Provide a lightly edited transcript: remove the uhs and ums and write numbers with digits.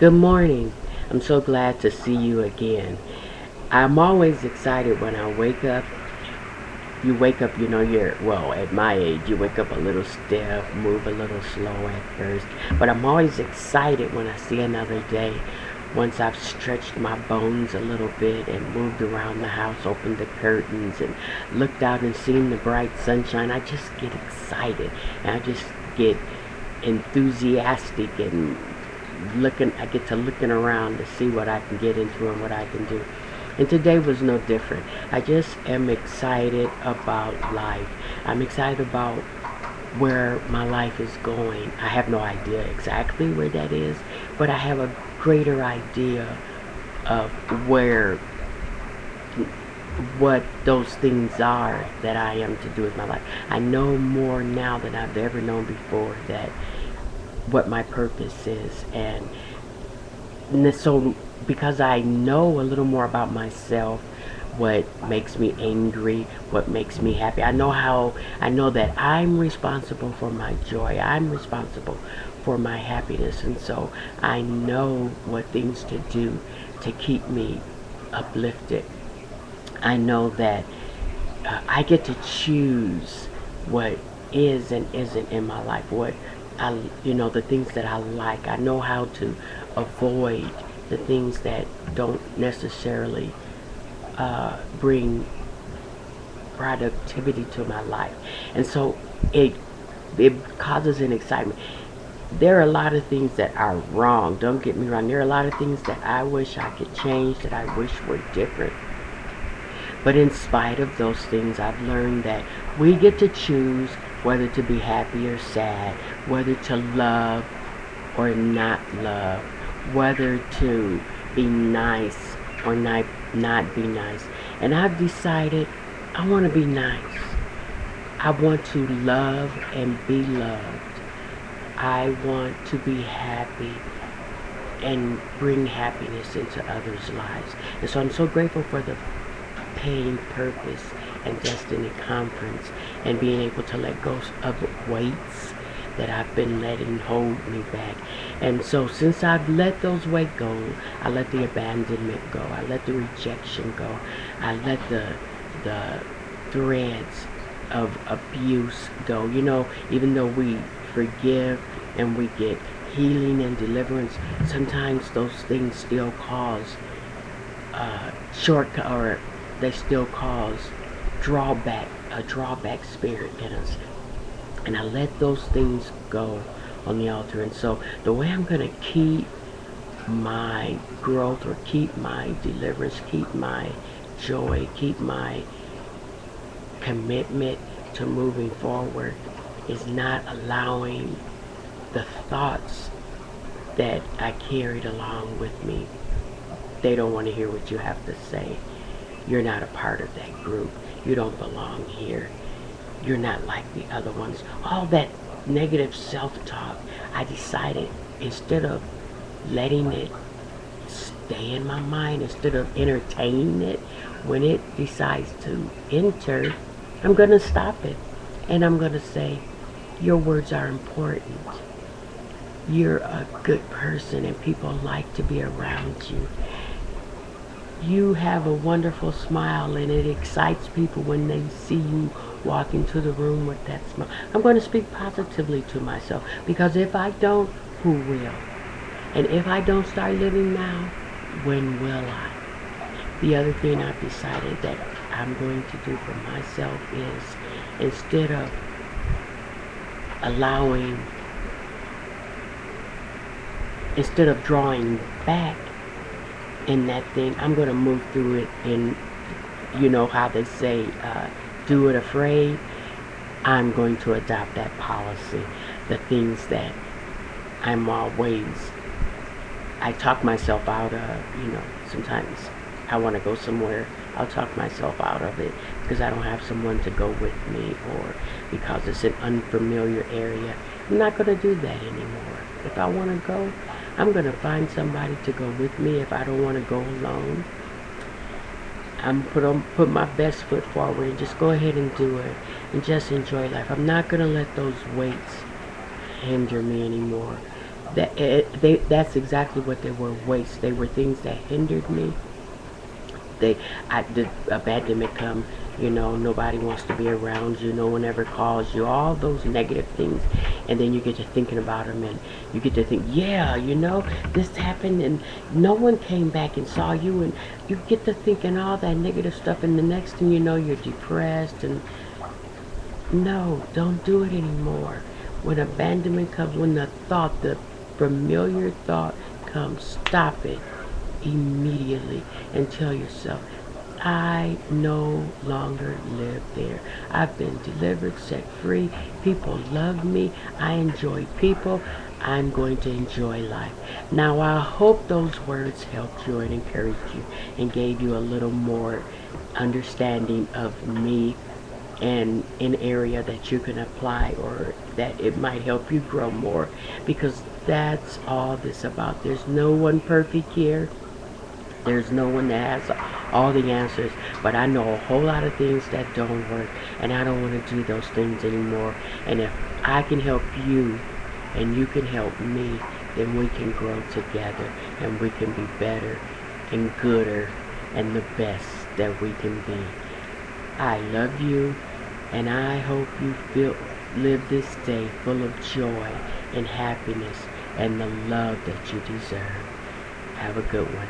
Good morning. I'm so glad to see you again. I'm always excited when I wake up. You wake up, well, at my age, you wake up a little stiff, move a little slow at first. But I'm always excited when I see another day. Once I've stretched my bones a little bit and moved around the house, opened the curtains and looked out and seen the bright sunshine, I just get excited and I just get enthusiastic and I get to looking around to see what I can get into and what I can do. And today was no different. I just am excited about life. I'm excited about where my life is going. I have no idea exactly where that is, but I have a greater idea of what those things are that I am to do with my life. I know more now than I've ever known before that what my purpose is, and so because I know a little more about myself, what makes me angry, what makes me happy, I know that I'm responsible for my joy, I'm responsible for my happiness, and so I know what things to do to keep me uplifted. I know that I get to choose what is and isn't in my life, the things that I like. I know how to avoid the things that don't necessarily bring productivity to my life, and so it causes an excitement. There are a lot of things that are wrong. Don't get me wrong. There are a lot of things that I wish I could change, that I wish were different. But in spite of those things, I've learned that we get to choose whether to be happy or sad, whether to love or not love, whether to be nice or not be nice. And I've decided I want to be nice. I want to love and be loved. I want to be happy and bring happiness into others' lives. And so I'm so grateful for the Pain, Purpose, and Destiny Conference and being able to let go of weights that I've been letting hold me back. And so since I've let those weights go, I let the abandonment go, I let the rejection go, I let the threads of abuse go. Even though we forgive and we get healing and deliverance, sometimes those things still cause shortcut, or they still cause a drawback spirit in us. And I let those things go on the altar. And so the way I'm going to keep my growth, or keep my deliverance, keep my joy, keep my commitment to moving forward, is not allowing the thoughts that I carried along with me. They don't want to hear what you have to say. You're not a part of that group. You don't belong here. You're not like the other ones. All that negative self-talk, I decided, instead of letting it stay in my mind, instead of entertaining it, when it decides to enter, I'm going to stop it. And I'm going to say, your words are important. You're a good person and people like to be around you. You have a wonderful smile and it excites people when they see you walk into the room with that smile. I'm going to speak positively to myself, because if I don't, who will? And if I don't start living now, when will I? The other thing I've decided that I'm going to do for myself is, instead of drawing back in that thing, I'm going to move through it. And you know how they say, do it afraid. I'm going to adopt that policy. The things that I talk myself out of, sometimes I want to go somewhere, I'll talk myself out of it because I don't have someone to go with me, or because it's an unfamiliar area. I'm not going to do that anymore. If I want to go, I'm going to find somebody to go with me. If I don't want to go alone, I'm put my best foot forward and just go ahead and do it and just enjoy life. I'm not going to let those weights hinder me anymore. That's exactly what they were, weights. They were things that hindered me. The abandonment come, nobody wants to be around you, no one ever calls you, all those negative things. And then you get to thinking about them, and you get to think, yeah, this happened, and no one came back and saw you, and you get to thinking all that negative stuff, and the next thing you know, you're depressed. And no, don't do it anymore. When abandonment comes, when the familiar thought comes, stop it immediately and tell yourself, I no longer live there. I've been delivered, set free. People love me. I enjoy people. I'm going to enjoy life. Now, I hope those words helped you and encouraged you and gave you a little more understanding of me, and an area that you can apply, or that it might help you grow more, because that's all this about. There's no one perfect here. There's no one that has all the answers, but I know a whole lot of things that don't work, and I don't want to do those things anymore. And if I can help you and you can help me, then we can grow together, and we can be better and gooder and the best that we can be. I love you, and I hope you live this day full of joy and happiness and the love that you deserve. Have a good one.